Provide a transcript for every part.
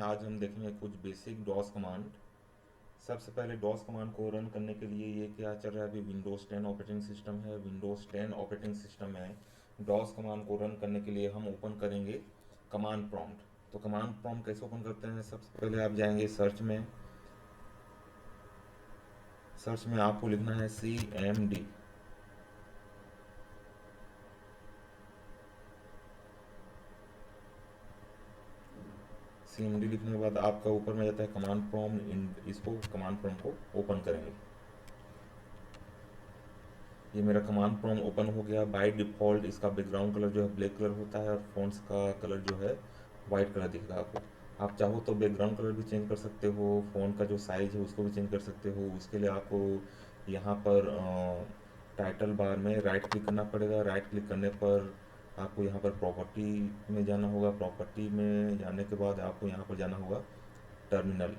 आज हम देखेंगे कुछ बेसिक डॉस कमांड। सबसे पहले डॉस कमांड को रन करने के लिए ये क्या चल रहा है, अभी विंडोज़ 10 ऑपरेटिंग सिस्टम है। विंडोज़ 10 ऑपरेटिंग सिस्टम में डॉस कमांड को रन करने के लिए हम ओपन करेंगे कमांड प्रॉम्प्ट। तो कमांड प्रॉम्प्ट कैसे ओपन करते हैं, सबसे पहले आप जाएंगे सर्च में। सर्च में आपको लिखना है CMD। CMD लिखने के बाद आपका ऊपर में जाता है कमांड प्रॉम्प्ट। इसको कमांड प्रॉम्प्ट को ओपन करेंगे। ये मेरा कमांड प्रॉम्प्ट ओपन हो गया। बाय डिफ़ॉल्ट इसका बैकग्राउंड कलर जो है ब्लैक कलर होता है और फ़ॉन्ट्स का कलर जो है वाइट कलर दिखेगा आपको। आप चाहो तो बैकग्राउंड कलर भी चेंज कर सकते हो, फ़ॉन्ट का जो साइज़ है उसको भी चेंज कर सकते हो। उसके लिए आपको यहाँ पर टाइटल बार में राइट क्लिक करना पड़ेगा। राइट क्लिक करने पर आपको यहाँ पर प्रॉपर्टी में जाना होगा। प्रॉपर्टी में जाने के बाद आपको यहाँ पर जाना होगा टर्मिनल।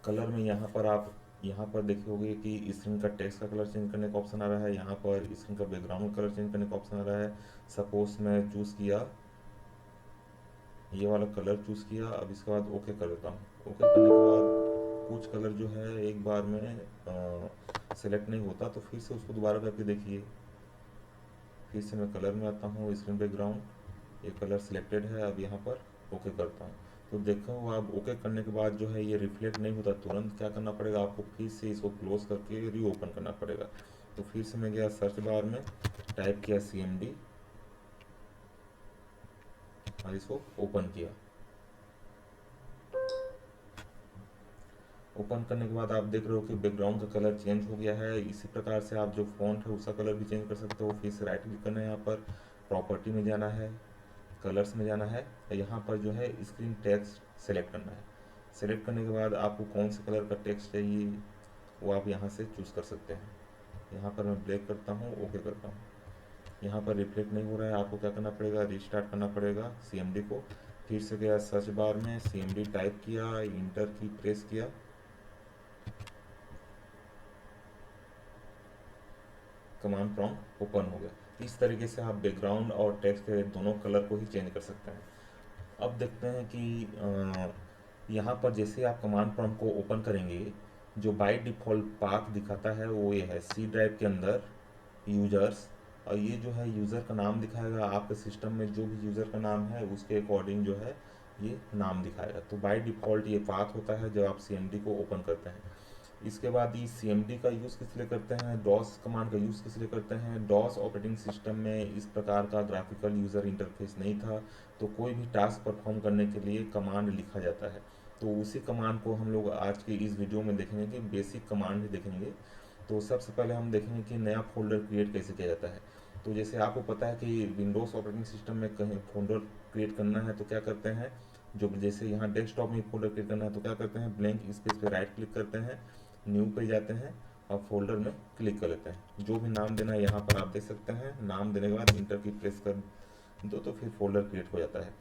कलर में यहाँ पर देखोगे कि स्क्रीन का टेक्स्ट का कलर चेंज करने का ऑप्शन आ रहा है। यहाँ पर स्क्रीन का बैकग्राउंड कलर चेंज करने का ऑप्शन आ रहा है। सपोज मैं चूज़ किया, ये वाला कलर चूज़ किया। अब इसके बाद ओके कर देता हूँ। ओके करने के बाद कुछ कलर जो है एक बार में सेलेक्ट नहीं होता, तो फिर से उसको दोबारा करके देखिए। फिर से मैं कलर में आता हूँ, स्क्रीन बैकग्राउंड, ये कलर सिलेक्टेड है। अब यहाँ पर ओके करता हूँ। तो देखो अब ओके करने के बाद जो है ये रिफ्लेक्ट नहीं होता, तुरंत क्या करना पड़ेगा आपको, फिर से इसको क्लोज करके रीओपन करना पड़ेगा। तो फिर से मैं गया सर्च बार में, टाइप किया CMD और इसको ओपन किया। ओपन करने के बाद आप देख रहे हो कि बैकग्राउंड का कलर चेंज हो गया है। इसी प्रकार से आप जो फॉन्ट है उसका कलर भी चेंज कर सकते हो। फिर से राइट क्लिक करना है, यहाँ पर प्रॉपर्टी में जाना है, कलर्स में जाना है, यहाँ पर जो है स्क्रीन टेक्स्ट सेलेक्ट करना है। सेलेक्ट करने के बाद आपको कौन से कलर का टेक्स्ट चाहिए वो आप यहाँ से चूज़ कर सकते हैं। यहाँ पर मैं ब्लैक करता हूँ, ओके करता हूँ। यहाँ पर रिफ्लेक्ट नहीं हो रहा है, आपको क्या करना पड़ेगा, रिस्टार्ट करना पड़ेगा CMD को। फिर से गया सर्च बार में, CMD टाइप किया, इंटर की प्रेस किया, कमांड प्रॉम्प्ट ओपन हो गया। इस तरीके से आप बैकग्राउंड और टेक्स्ट के दोनों कलर को ही चेंज कर सकते हैं। अब देखते हैं कि यहाँ पर जैसे आप कमांड प्रॉम्प्ट को ओपन करेंगे, जो बाय डिफ़ॉल्ट पाथ दिखाता है वो ये है C ड्राइव के अंदर यूजर्स। और ये जो है यूज़र का नाम दिखाएगा, आपके सिस्टम में जो भी यूज़र का नाम है उसके अकॉर्डिंग जो है ये नाम दिखाएगा। तो बाय डिफ़ॉल्ट ये पाथ होता है जब आप CMD को ओपन करते हैं। इसके बाद ये CMD का यूज़ किस लिए करते हैं, डॉस कमांड का यूज़ किस लिए करते हैं। डॉस ऑपरेटिंग सिस्टम में इस प्रकार का ग्राफिकल यूज़र इंटरफेस नहीं था, तो कोई भी टास्क परफॉर्म करने के लिए कमांड लिखा जाता है। तो उसी कमांड को हम लोग आज के इस वीडियो में देखेंगे कि बेसिक कमांड ही देखेंगे। तो सबसे पहले हम देखेंगे कि नया फोल्डर क्रिएट कैसे किया जाता है। तो जैसे आपको पता है कि विंडोज़ ऑपरेटिंग सिस्टम में कहीं फोल्डर क्रिएट करना है तो क्या करते हैं, जो जैसे यहाँ डेस्कटॉप में फोल्डर क्रिएट करना है तो क्या करते हैं, ब्लैंक स्पेस पे राइट क्लिक करते हैं, न्यू पे जाते हैं और फोल्डर में क्लिक कर लेते हैं। जो भी नाम देना है यहाँ पर आप दे सकते हैं। नाम देने के बाद इंटर की प्रेस कर दो तो फिर फोल्डर क्रिएट हो जाता है।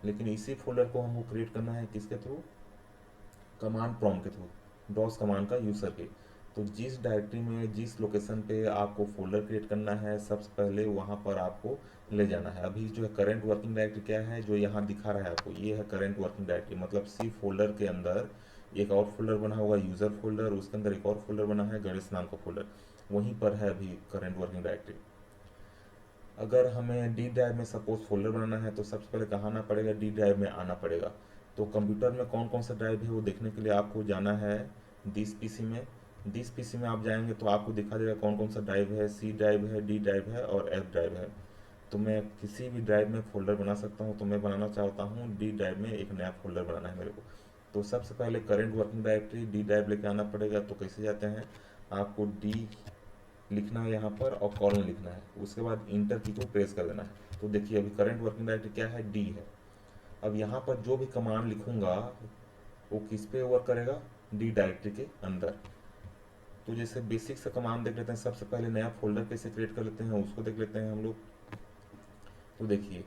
लेकिन इसी फोल्डर को हमको क्रिएट करना है किसके थ्रू, कमांड प्रॉम्प्ट के थ्रू, डॉस कमांड का यूज़ करके। तो जिस डायरेक्टरी में जिस लोकेशन पे आपको फोल्डर क्रिएट करना है, सबसे पहले वहाँ पर आपको ले जाना है। अभी जो है करंट वर्किंग डायरेक्टरी क्या है, जो यहाँ दिखा रहा है आपको, ये है करंट वर्किंग डायरेक्टरी। मतलब सी फोल्डर के अंदर एक और फोल्डर बना होगा यूज़र फोल्डर, उसके अंदर एक और फोल्डर बना है गणेश नाम का फोल्डर, वहीं पर है अभी करंट वर्किंग डायरेक्टरी। अगर हमें डी ड्राइव में सपोज फोल्डर बनाना है तो सबसे पहले कहाँ आना पड़ेगा, डी ड्राइव में आना पड़ेगा। तो कंप्यूटर में कौन कौन सा ड्राइव है वो देखने के लिए आपको जाना है दिस पीसी में। दिस पीसी में आप जाएंगे तो आपको दिखा देगा कौन कौन सा ड्राइव है, सी ड्राइव है, डी ड्राइव है और एफ ड्राइव है। तो मैं किसी भी ड्राइव में फोल्डर बना सकता हूँ। तो मैं बनाना चाहता हूँ डी ड्राइव में एक नया फोल्डर बनाना है मेरे को। तो सबसे पहले current working directory D drive लेके आना पड़ेगा। तो कैसे जाते हैं, आपको डी लिखना है यहाँ पर और कॉलन लिखना है, उसके बाद इंटर की को प्रेस कर देना है। तो देखिए अभी करंट वर्किंग डायरेक्टरी क्या है, डी है। अब यहाँ पर जो भी कमांड लिखूंगा वो किस पे वर्क करेगा, डी डायरेक्टरी के अंदर। तो जैसे बेसिक सा कमांड देख लेते हैं। सबसे पहले नया फोल्डर कैसे क्रिएट कर लेते हैं उसको देख लेते हैं हम लोग। तो देखिए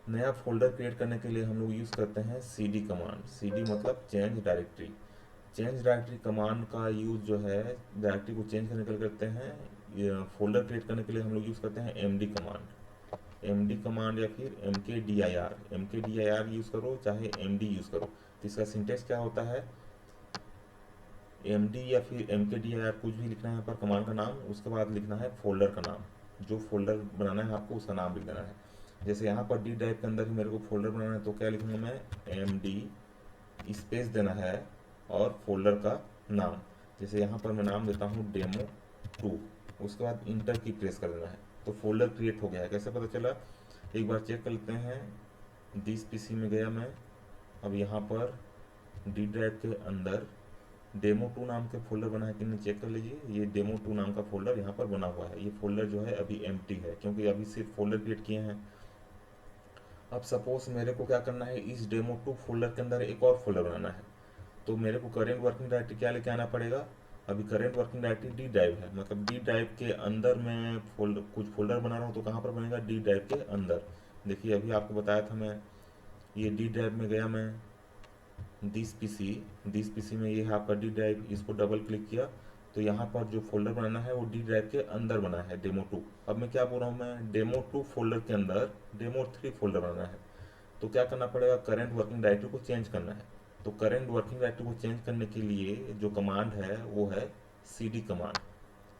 नया फोल्डर क्रिएट करने के लिए हम लोग यूज़ करते हैं CD कमांड। CD मतलब change directory. Change directory command का यूज़ जो है डायरेक्टरी को चेंज करने के लिए करते हैं। फोल्डर क्रिएट करने के लिए हम लोग यूज़ करते हैं MD कमांड। MD कमांड या फिर MKDIR यूज़ करो चाहे MD यूज़ करो। तो इसका सिंटेक्स क्या होता है, MD या फिर MKDIR कुछ भी लिखना है यहाँ पर कमांड का नाम, उसके बाद लिखना है फोल्डर का नाम, जो फोल्डर बनाना है आपको उसका नाम लिख देना है। जैसे यहाँ पर डी ड्राइव के अंदर ही मेरे को फोल्डर बनाना है, तो क्या लिखूँगा मैं, MD स्पेस देना है और फोल्डर का नाम। जैसे यहाँ पर मैं नाम देता हूँ डेमो 2, उसके बाद इंटर की प्रेस कर देना है, तो फोल्डर क्रिएट हो गया है। कैसे पता चला, एक बार चेक कर लेते हैं। दिस PC में गया मैं, अब यहाँ पर डी ड्राइव के अंदर डेमो 2 नाम के फोल्डर बना है कि नहीं चेक कर लीजिए। ये डेमो 2 नाम का फोल्डर यहाँ पर बना हुआ है। ये फोल्डर जो है अभी एम्प्टी है क्योंकि अभी सिर्फ फोल्डर क्रिएट किए हैं। अब सपोज मेरे को क्या करना है, इस डेमो 2 फोल्डर के अंदर एक और फोल्डर बनाना है, तो मेरे को करेंट वर्किंग डायरेक्टरी क्या लेके आना पड़ेगा। अभी current working directory D drive है, मतलब डी ड्राइव के अंदर मैं कुछ फोल्डर बना रहा हूँ, तो कहाँ पर बनेगा, डी ड्राइव के अंदर। देखिए अभी आपको बताया था मैं, ये डी ड्राइव में गया मैं, दिस पीसी में ये है आपका डी ड्राइव, इसको डबल क्लिक किया तो यहाँ पर जो फोल्डर बनाना है वो डी ड्राइव के अंदर बना है डेमो 2। अब मैं क्या बोल रहा हूँ, मैं डेमो 2 फोल्डर के अंदर डेमो 3 फोल्डर बनाना है, तो क्या करना पड़ेगा, करंट वर्किंग डायरेक्टरी को चेंज करना है। तो करंट वर्किंग डायरेक्टरी को चेंज करने के लिए जो कमांड है वो है CD कमांड।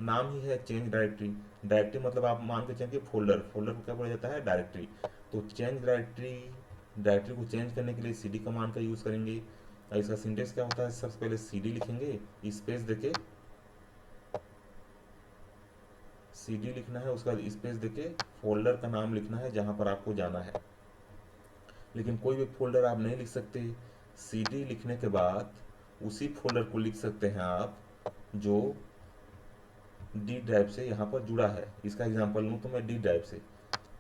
नाम ही है चेंज डायरेक्टरी, डायरेक्टरी मतलब आप मान के चलिए फोल्डर, फोल्डर को क्या बोला जाता है, डायरेक्टरी। तो चेंज डायरेक्टरी, डायरेक्टरी को चेंज करने के लिए CD कमांड का यूज़ करेंगे। और इसका सिंटेक्स क्या होता है, सबसे पहले CD लिखेंगे, स्पेस देके CD लिखना है, उसके बाद स्पेस देके फोल्डर का नाम लिखना है जहाँ पर आपको जाना है। लेकिन कोई भी फोल्डर आप नहीं लिख सकते, CD लिखने के बाद उसी फोल्डर को लिख सकते हैं आप जो डी ड्राइव से यहाँ पर जुड़ा है। इसका एग्जांपल लूँ तो मैं डी ड्राइव से,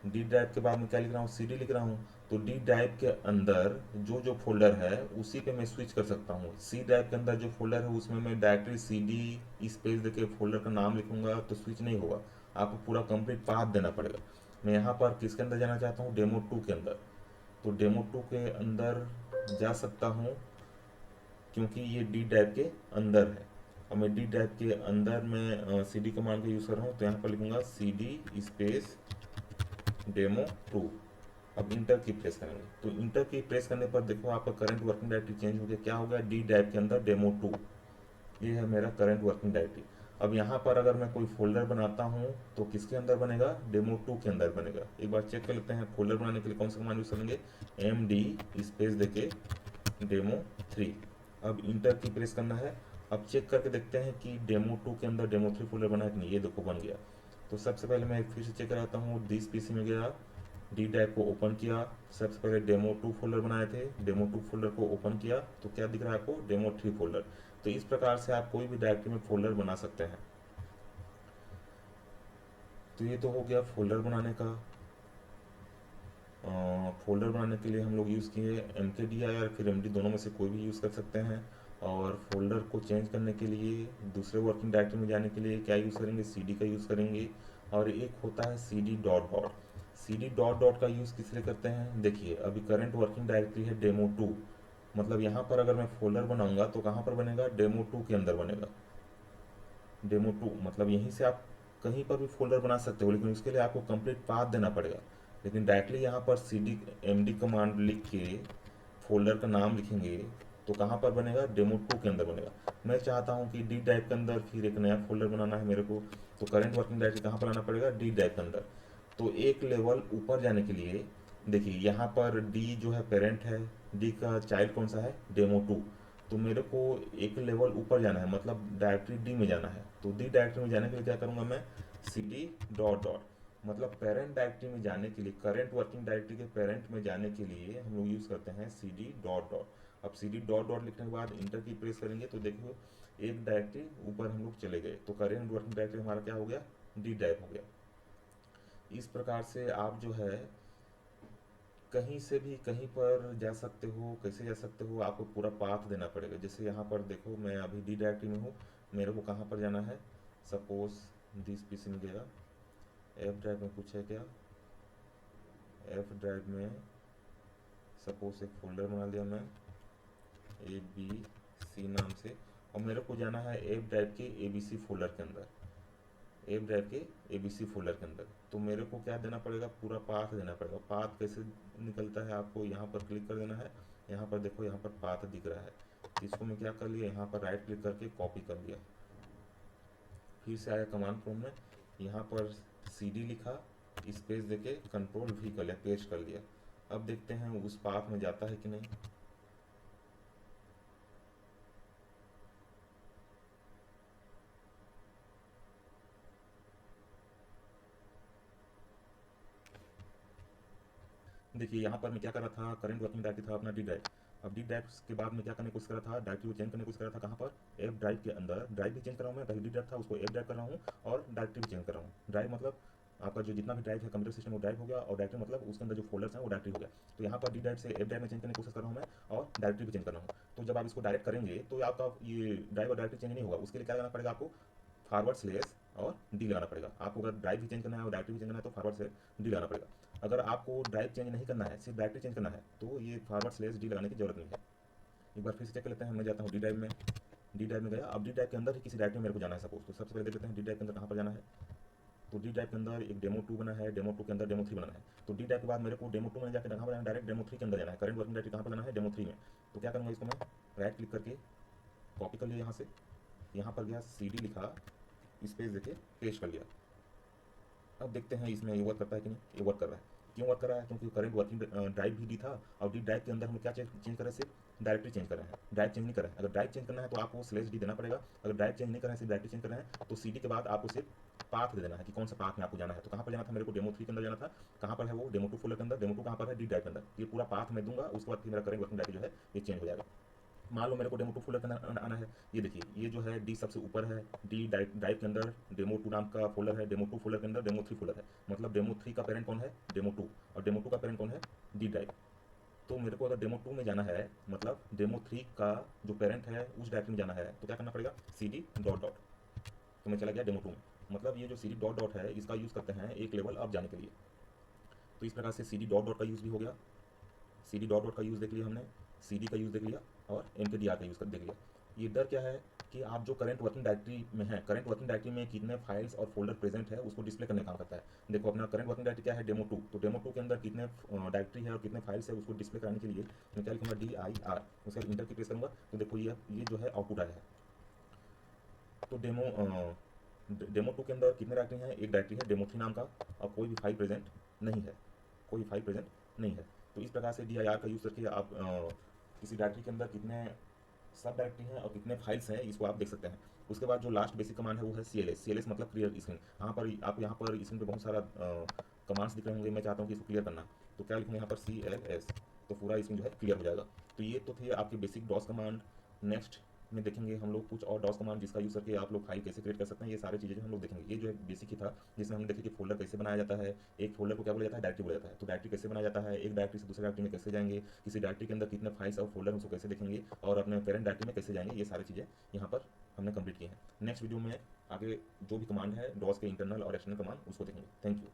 डी ड्राइव के बाद में क्या लिख रहा हूँ, CD लिख रहा हूँ, तो डी ड्राइव के अंदर जो जो फोल्डर है उसी पे मैं स्विच कर सकता हूँ। सी ड्राइव के अंदर जो फोल्डर है उसमें मैं डायरेक्टली CD स्पेस देके फोल्डर का नाम लिखूंगा तो स्विच नहीं होगा, आपको पूरा कंप्लीट पाथ देना पड़ेगा। मैं यहाँ पर किसके अंदर जाना चाहता हूँ, डेमो 2 के अंदर, तो डेमो 2 के अंदर जा सकता हूँ क्योंकि ये डी ड्राइव के अंदर है। अब मैं डी ड्राइव के अंदर मैं CD कमांड का यूज़ कर रहा हूँ, तो यहाँ पर लिखूंगा CD स्पेस डेमो 2। अब इंटर की प्रेस करेंगे, तो इंटर की प्रेस करने पर देखो आपका करंट वर्किंग डायरेक्टरी चेंज हो गया। क्या हो गया, डी ड्राइव के अंदर डेमो 2, ये है मेरा करंट वर्किंग डायरेक्टरी। अब यहाँ पर अगर मैं कोई फोल्डर बनाता हूँ तो किसके अंदर बनेगा, डेमो 2 के अंदर बनेगा। एक बार चेक कर लेते हैं, फोल्डर बनाने के लिए कौन सा कमांड यूज़ करेंगे, MD स्पेस देके डेमो 3। अब इंटर की प्रेस करना है। अब चेक करके देखते हैं कि डेमो 2 के अंदर डेमो 3 फोल्डर बना है कि नहीं। ये देखो बन गया। तो सबसे पहले मैं फिर से चेक कराता हूँ, दिस PC में गया, डी ड्राइव को ओपन किया, सबसे पहले डेमो 2 फोल्डर बनाए थे, डेमो 2 फोल्डर को ओपन किया तो क्या दिख रहा है आपको, डेमो 3 फोल्डर। तो इस प्रकार से आप कोई भी डायरेक्टरी में फोल्डर बना सकते हैं। तो ये तो हो गया फोल्डर बनाने का। फोल्डर बनाने के लिए हम लोग यूज़ किए MKDIR फिर MD, दोनों में से कोई भी यूज़ कर सकते हैं। और फोल्डर को चेंज करने के लिए, दूसरे वर्किंग डायरेक्टरी में जाने के लिए क्या यूज़ करेंगे, CD का यूज़ करेंगे। और एक होता है CD dot dot. CD dot dot का यूज़ किस लिए करते हैं, देखिए अभी करंट वर्किंग डायरेक्टरी है डेमो 2, मतलब यहाँ पर अगर मैं फोल्डर बनाऊंगा तो कहाँ पर बनेगा, डेमो 2 के अंदर बनेगा। डेमो 2 मतलब यहीं से आप कहीं पर भी फोल्डर बना सकते हो, लेकिन उसके लिए आपको कंप्लीट पाथ देना पड़ेगा। लेकिन डायरेक्टली यहाँ पर CD MD कमांड लिख के फोल्डर का नाम लिखेंगे तो कहाँ पर बनेगा, डेमो 2 के अंदर बनेगा। मैं चाहता हूँ कि डी ड्राइव के अंदर फिर एक नया फोल्डर बनाना है मेरे को, तो करंट वर्किंग डायरेक्टरी कहाँ पर लाना पड़ेगा, डी ड्राइव के अंदर। तो एक लेवल ऊपर जाने के लिए देखिए यहाँ पर D जो है पेरेंट है, D का चाइल्ड कौन सा है, डेमो 2। तो मेरे को एक लेवल ऊपर जाना है, मतलब डायरेक्टरी D में जाना है। तो D डायरेक्टरी में जाने के लिए क्या करूँगा मैं, CD डॉट डॉट, मतलब पेरेंट डायरेक्टरी में जाने के लिए, करंट वर्किंग डायरेक्टरी के पेरेंट में जाने के लिए हम लोग यूज़ करते हैं CD डॉट डॉट। अब CD डॉट डॉट लिखने के बाद इंटर की प्रेस करेंगे तो देखो एक डायरेक्टरी ऊपर हम लोग चले गए, तो करंट वर्किंग डायरेक्टरी हमारा क्या हो गया, D ड्राइव हो गया। इस प्रकार से आप जो है कहीं से भी कहीं पर जा सकते हो। कैसे जा सकते हो, आपको पूरा पाथ देना पड़ेगा। जैसे यहाँ पर देखो मैं अभी डी डायरेक्टरी में हूँ, मेरे को कहाँ पर जाना है, सपोज दिस PC में गया, F ड्राइव में कुछ है क्या, F ड्राइव में सपोज एक फोल्डर बना लिया मैं ABC नाम से, और मेरे को जाना है F ड्राइव के ABC फोल्डर के अंदर। एफ ड्राइव के ABC फोल्डर के अंदर। तो मेरे को क्या देना पड़ेगा, पूरा पाथ देना पड़ेगा। पाथ कैसे निकलता है, आपको यहाँ पर क्लिक कर देना है। यहाँ पर देखो, यहाँ पर पाथ दिख रहा है, तो इसको मैं क्या कर लिया, यहाँ पर राइट क्लिक करके कॉपी कर लिया। फिर से आया कमांड प्रोम्प्ट में, यहाँ पर CD लिखा, स्पेस देके Ctrl+V कर लिया, पेस्ट कर लिया। अब देखते हैं उस पाथ में जाता है कि नहीं। देखिए यहाँ पर मैं क्या कर रहा था, करंट वर्किंग डायरेक्टरी था अपना डी ड्राइव। अब डी ड्राइव के बाद मैं क्या करने की कोशिश कर रहा था, डायरेक्टरी को चेंज करने की कोशिश कर रहा था। कहाँ पर, एफ ड्राइव के अंदर। ड्राइव भी चेंज कर रहा हूँ मैं, पहले डी ड्राइव था उसको एफ ड्राइव कर रहा हूँ, और डायरेक्टरी भी चेंज कर रहा हूँ। ड्राइव मतलब आपका जो जितना भी ड्राइव है कंप्यूटर सिस्टम वो ड्राइव हो गया, और डायरेक्टरी मतलब उसके अंदर जो फोल्डर्स हैं वो डायरेक्टरी हो गया। तो यहाँ पर डी ड्राइव से एफ ड्राइव में चेंज करने की कोशिश कर रहा हूँ मैं, और डायरेक्टरी भी चेंज कर रहा हूँ। तो जब आप इसको डायरेक्ट करेंगे तो आपका ये ड्राइव और डायरेक्टरी चेंज नहीं होगा। उसके लिए क्या करना पड़ेगा आपको, फॉरवर्ड स्लेस और डी लगाना पड़ेगा। आपको अगर ड्राइव भी चेंज करना है और डायरेक्टरी भी चेंज करना है तो फॉरवर्ड स्लेस डी लगाना पड़ेगा। अगर आपको ड्राइव चेंज नहीं करना है, सिर्फ डायरेक्टरी चेंज करना है, तो ये फॉरवर्ड स्लेस डी लगाने की जरूरत नहीं है। एक बार फिर से चेक कर लेते हैं। मैं जाता हूँ डी ड्राइव में, डी ड्राइव में गया। अब डी ड्राइव के अंदर ही किसी डायरेक्टरी में मेरे को जाना है सपोज, तो सबसे पहले देख लेते हैं डी ड्राइव के अंदर कहाँ पर जाना है। तो डी ड्राइव के अंदर एक डेमो 2 बना है, डेमो 2 के अंदर डेमो 3 बनाना है। तो डी ड्राइव के बाद मेरे को डेमो 2 में जाकर कहाँ पर जाना है, डायरेक्ट डेमो 3 के अंदर जाना है। करंट वर्किंग डायरेक्टरी कहाँ पर जाना है, डेमो 3 में। तो क्या करूँगा, इसको मैं राइट क्लिक करके कॉपी कर लिया यहाँ से, यहाँ पर गया, CD लिखा, स्पेस देके पेस्ट कर लिया। अब देखते हैं इसमें ये वर्क करता है कि नहीं। ये वर्क कर रहा है। क्यों वर्क कर रहा है, क्योंकि करंट वर्किंग ड्राइव भी डी था, और डी ड्राइव के अंदर हम क्या चेंज कर रहे हैं, सिर्फ डायरेक्टरी चेंज कर रहे हैं, ड्राइव चेंज नहीं कर रहे हैं। अगर ड्राइव चेंज करना है तो आपको स्लेश डी देना पड़ेगा। अगर ड्राइव चेंज नहीं कर रहे हैं, सिर्फ डायरेक्टरी चेंज कर रहे हैं, तो CD के बाद आपको सिर्फ पाथ दे देना है कि कौन सा पाथ में आपको जाना है। तो कहाँ पर जाना था, मेरे को डेमो 3 के अंदर जाना था। कहाँ पर है वो, डेमो 2 फोल्डर के अंदर। डेमो 2 कहाँ पर है, डी ड्राइव के अंदर। ये पूरा पाथ मैं दूंगा, उसके बाद फिर मेरा करंट वर्किंग डायरेक्टरी जो है ये चेंज हो जाएगा। मान लो मेरे को डेमो 2 फोल्डर के अंदर आना है। ये देखिए, ये जो है डी सबसे ऊपर है, डी ड्राइव के अंदर डेमो 2 नाम का फोल्डर है, डेमो 2 फोल्डर के अंदर डेमो 3 फोल्डर है। मतलब डेमो 3 का पेरेंट कौन है, डेमो 2, और डेमो 2 का पेरेंट कौन है, डी ड्राइव। तो मेरे को अगर डेमो 2 में जाना है, मतलब डेमो 3 का जो पेरेंट है उस डायरेक्टरी में जाना है, तो क्या करना पड़ेगा, CD डॉट डॉट। तो मैं चला गया डेमो 2 में। मतलब ये जो CD डॉट डॉट है, इसका यूज़ करते हैं एक लेवल अप जाने के लिए। तो इस प्रकार से CD डॉट डॉट का यूज़ भी हो गया। CD डॉट डॉट का यूज़ देख लिया हमने, CD का यूज़ देख लिया, और MKDR का यूज़ कर देख लिया। ये डर क्या है कि आप जो करंट वर्किंग डायरेक्टरी में है, करंट वर्किंग डायरेक्टरी में कितने फाइल्स और फोल्डर प्रेजेंट है उसको डिस्प्ले करने का काम करता है। देखो अपना करंट वर्किंग डायरेक्टरी क्या है, डेमो 2। तो डेमो 2 के अंदर कितने डायरेक्टरी है और कितने फाइल्स है उसको डिस्प्ले कराने के लिए मैं क्या लिखूंगा, DIR, उसके बाद इंटर की प्रेस करूँगा। तो देखो ये जो है आउटपुट आया है। तो डेमो 2 के अंदर कितने डायरेक्टरी हैं, एक डायरेक्टरी है डेमो 3 नाम का, और कोई भी फाइल प्रेजेंट नहीं है, कोई फाइल प्रेजेंट नहीं है। तो इस प्रकार से DIR का यूज़ करके आप किसी डायरेक्टरी के अंदर कितने सब डायरेक्टरी हैं और कितने फाइल्स हैं इसको आप देख सकते हैं। उसके बाद जो लास्ट बेसिक कमांड है वो है CLS मतलब क्लियर स्क्रीन। यहाँ पर आप यहाँ पर स्क्रीन पे बहुत सारा कमांड्स दिख रहे होंगे, मैं चाहता हूँ कि इसको क्लियर करना। तो क्या लिखूँगा यहाँ पर CLS, तो पूरा स्क्रीन जो है क्लियर हो जाएगा। तो ये तो थे आपके बेसिक डॉस कमांड। नेक्स्ट में देखेंगे हम लोग कुछ और डॉस कमांड जिसका यूज़ करके आप लोग फाइल कैसे क्रिएट कर सकते हैं। ये सारी चीज़ें जो हम लोग देखेंगे। ये जो है बेसिक ही था, जिसमें हमने देखा कि फोल्डर कैसे बनाया जाता है, एक फोल्डर को क्या बोला जाता है, डायरेक्टरी बोला जाता है। तो डायरेक्टरी कैसे बनाया जाता है, एक डायरेक्टरी से दूसरे डायरेक्टरी में कैसे जाएंगे, किसी डायरेक्टरी के अंदर कितने फाइल्स और फोल्डर उसको कैसे देखेंगे, और अपने पेरेंट डायरेक्टरी में कैसे जाएंगे, ये सारी चीज़ें यहाँ पर हमने कंप्लीट की हैं। नेक्स्ट वीडियो में आगे जो भी कमांड है डॉस के इंटरनल और एक्सटर्नल कमांड उसको देखेंगे। Thank you.